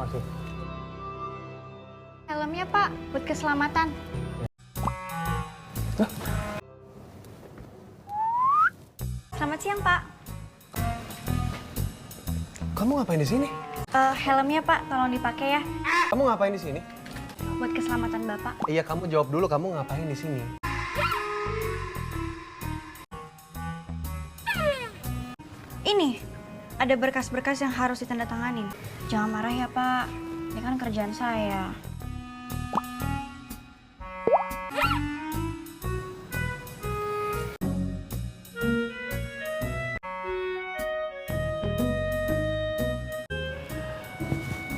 Makasih. Helmnya Pak, buat keselamatan. Hah? Selamat siang Pak. Kamu ngapain di sini? Helmnya Pak, tolong dipakai ya. Kamu ngapain di sini? Buat keselamatan Bapak. Iya, kamu jawab dulu. Kamu ngapain di sini? Ini, ada berkas-berkas yang harus ditandatanganin. Jangan marah ya Pak, ini kan kerjaan saya.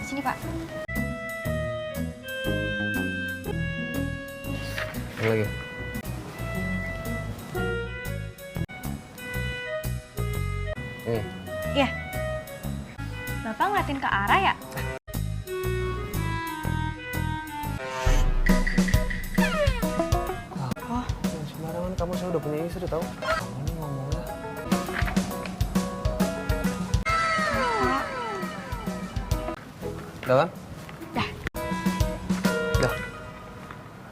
Sini Pak. Yang lagi. Iya. Bapak ngeliatin ke arah ya? Oh, sembarangan. Kamu, saya udah punya istri tahu. Ini ngomongnya. Udah kan? Dah. Dah.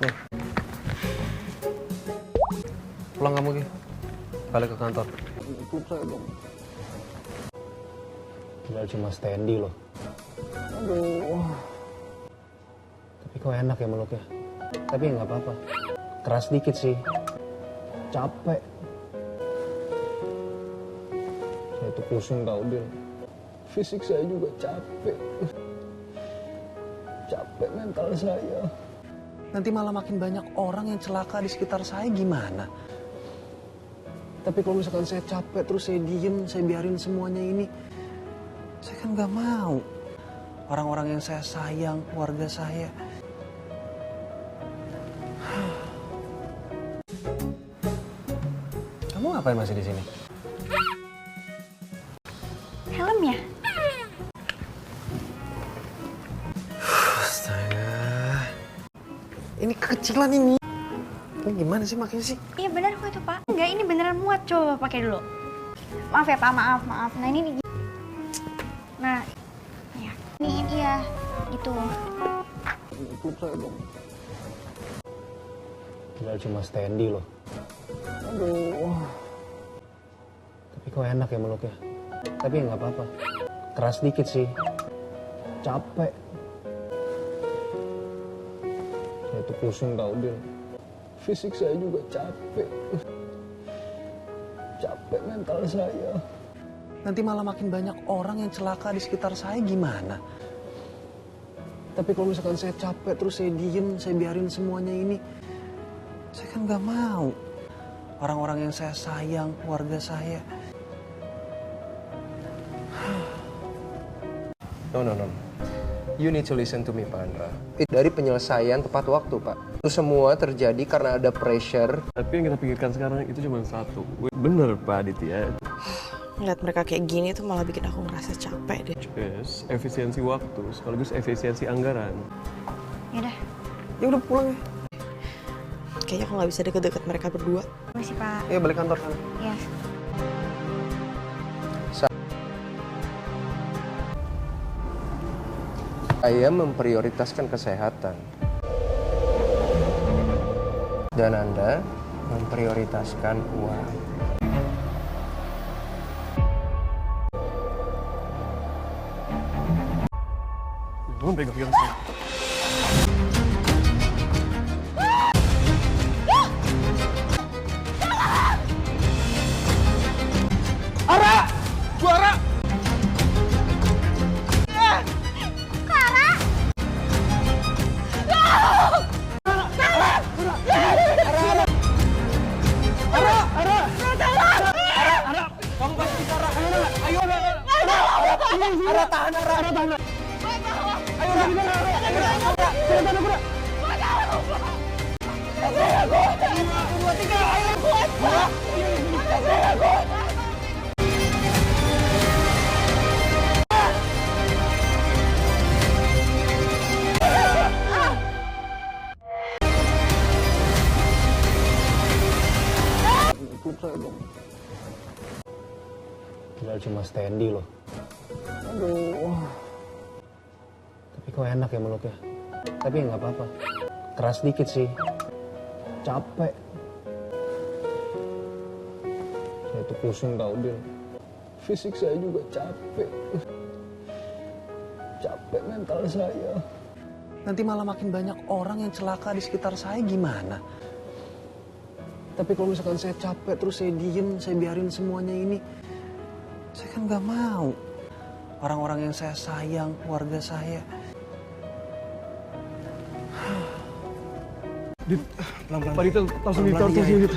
Nih. Pulang kamu, Ki. Balik ke kantor. Ikut saya dong. Padahal cuma standy loh. Aduh. Tapi kok enak ya meluknya. Tapi nggak apa-apa. Keras dikit sih. Capek. Saya tuh pusing tau, Dil. Fisik saya juga capek. Capek mental saya. Nanti malah makin banyak orang yang celaka di sekitar saya, gimana? Tapi kalau misalkan saya capek terus saya diem, saya biarin semuanya ini, saya kan gak mau. Orang-orang yang saya sayang, keluarga saya. Kamu ngapain masih di sini? Helmnya? Astaga. Ini kekecilan ini. Ini gimana sih makanya sih? Iya benar kok itu Pak. Enggak, ini beneran muat. Coba pakai dulu. Maaf ya Pak, maaf. Nah ini. Nah, ya. Ini iya, gitu. Ikut saya dong. Padahal cuma standy loh. Aduh. Tapi kok enak ya meluknya. Tapi nggak apa-apa. Keras dikit sih. Capek. Saya tuh pusing tau, Dil. Fisik saya juga capek. Capek mental saya. Nanti malah makin banyak orang yang celaka di sekitar saya, gimana? Tapi kalau misalkan saya capek terus saya diem, saya biarin semuanya ini, saya kan gak mau. Orang-orang yang saya sayang, keluarga saya. No. You need to listen to me, Pak Andra. Dari penyelesaian tepat waktu, Pak. Itu semua terjadi karena ada pressure. Tapi yang kita pikirkan sekarang itu cuma satu. Bener, Pak Aditya. Ngeliat mereka kayak gini tuh malah bikin aku ngerasa capek deh. Yes, efisiensi waktu, sekaligus efisiensi anggaran. Yaudah, Ya udah pulang ya. Kayaknya aku nggak bisa deket-deket mereka berdua. masih Pak. Ya balik kantor sana. Ya. Saya memprioritaskan kesehatan. Dan Anda memprioritaskan uang. Jangan pegang-pegang saya. Ara! Juara! Ara tahan, Ara. Ayo, Padahal cuma standy loh. Aduh. kok enak ya meluknya. Tapi nggak apa-apa. Keras dikit sih. Capek. Saya tuh pusing tau, Din. Fisik saya juga capek. Capek mental saya. Nanti malah makin banyak orang yang celaka di sekitar saya, gimana? Tapi kalau misalkan saya capek terus saya diem, saya biarin semuanya ini, saya kan nggak mau. Orang-orang yang saya sayang, keluarga saya. Dit, pelan-pelan. Pak Dit, langsung ditortos ya, Dit.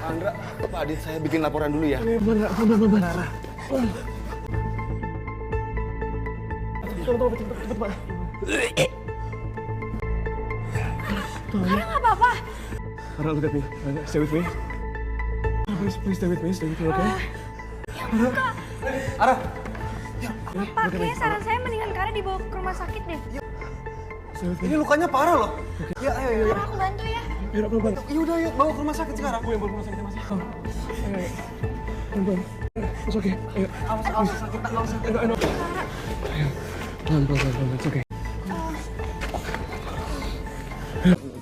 Andra, Pak Adit, saya bikin laporan dulu ya. Benar. Cepet, Pak. Karena nggak apa-apa. Ara, look at me. Stay with me. Please stay with me, okay? Ara, Pak, kayaknya saran saya mendingan Kara dibawa ke rumah sakit deh. Stay with me. ini lukanya parah loh. Ya, ayo. Kara, aku bantu ya. Yaudah, pelan-pelan. Ya udah, yuk bawa ke rumah sakit sekarang. Aku yang bawa ke rumah sakit, Mas. Ayo. Pelan-pelan. It's okay. Ayo. Awas sakit, awas sakit. Ayo. Pelan-pelan. It's okay.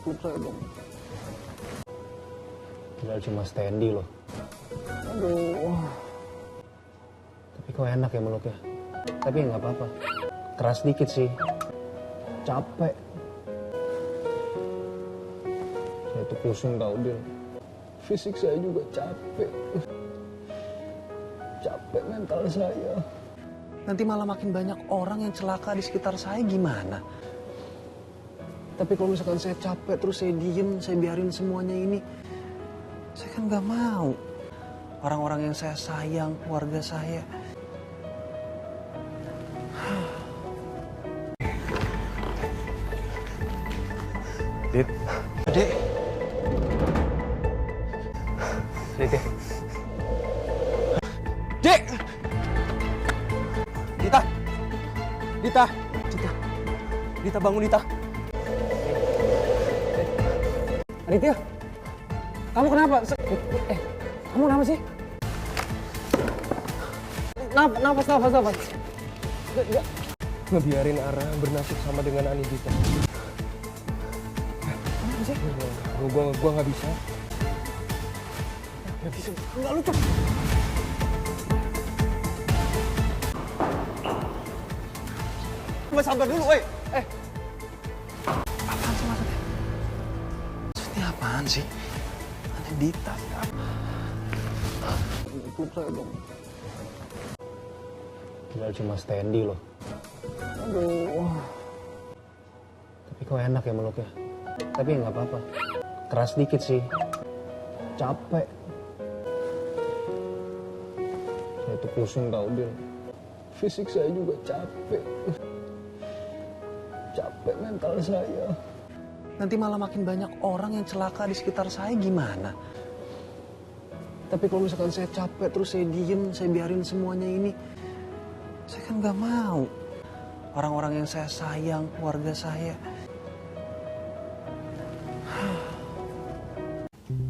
Peluk saya dong. Padahal cuma standy loh. Aduh. Tapi kok enak ya meluknya. Tapi nggak apa-apa. Keras dikit sih. Capek. Saya tuh pusing tau, Din. Fisik saya juga capek. Capek mental saya. Nanti malah makin banyak orang yang celaka di sekitar saya, gimana? Tapi kalau misalkan saya capek terus saya diem, saya biarin semuanya ini, saya kan nggak mau. Orang-orang yang saya sayang, keluarga saya. Dit. Adek. Dit, ya. Dek! Dita bangun, Dita. Aditya, kamu kenapa? Kamu kenapa sih? Nafas. Ngebiarin Ara bernasib sama dengan Anindita. Kenapa sih? Gua nggak bisa. Nggak lucu. Mas sabar dulu, woi. Apaan sih maksudnya? Maksudnya apaan sih? Anindita. Peluk saya dong. Padahal cuma standy loh. Aduh. Tapi kok enak ya meluknya. Tapi nggak apa-apa. Keras dikit sih. Capek. Saya tuh pusing tau, Din. Fisik saya juga capek. Capek mental saya. Nanti malah makin banyak orang yang celaka di sekitar saya, gimana? Tapi kalau misalkan saya capek terus saya diem, saya biarin semuanya ini, saya kan nggak mau. Orang-orang yang saya sayang, keluarga saya.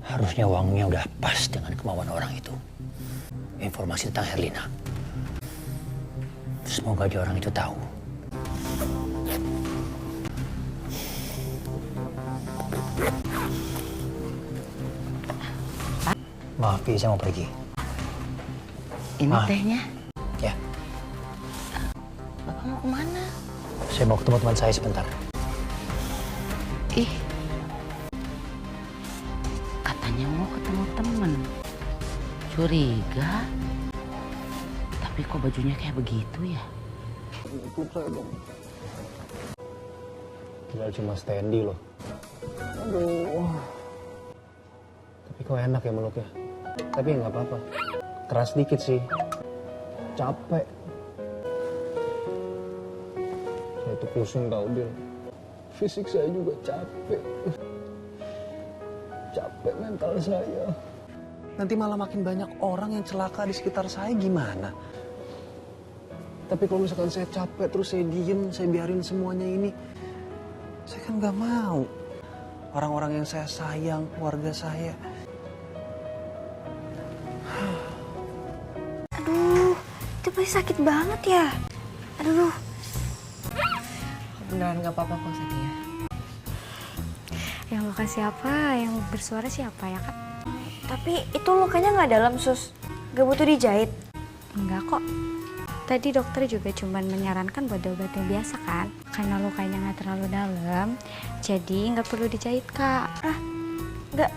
Harusnya uangnya udah pas dengan kemauan orang itu. Informasi tentang Herlina. Semoga aja orang itu tahu. Maaf, Pi, saya mau pergi. Ini tehnya. Ya, Bapak mau kemana? saya mau ketemu teman saya sebentar. Ih, katanya mau ketemu temen. Curiga. Tapi kok bajunya kayak begitu ya? Peluk saya dong. Padahal cuma standy loh. Aduh. Tapi kok enak ya meluknya. Tapi nggak apa-apa. Keras dikit sih. Capek. Saya tuh pusing tau, Din. Fisik saya juga capek. Capek mental saya. Nanti malah makin banyak orang yang celaka di sekitar saya, gimana? Tapi kalau misalkan saya capek terus saya diem, saya biarin semuanya ini, saya kan nggak mau. Orang-orang yang saya sayang, keluarga saya. Aduh, itu pasti sakit banget ya. Aduh. beneran gak apa-apa kok Sania. Yang luka siapa? Yang bersuara siapa ya kak? Tapi itu lukanya nggak dalam sus, nggak butuh dijahit. Enggak kok. Tadi dokter juga cuman menyarankan buat obat yang biasa kan, karena lukanya nggak terlalu dalam, jadi nggak perlu dijahit kak. Nggak.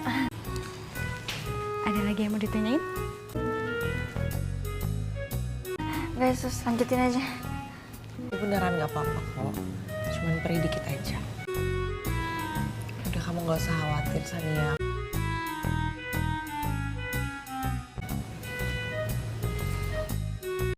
Ada lagi yang mau ditanyain? Nggak sus, lanjutin aja. Beneran gak apa-apa kok, cuman perih dikit aja. Udah kamu gak usah khawatir Sania.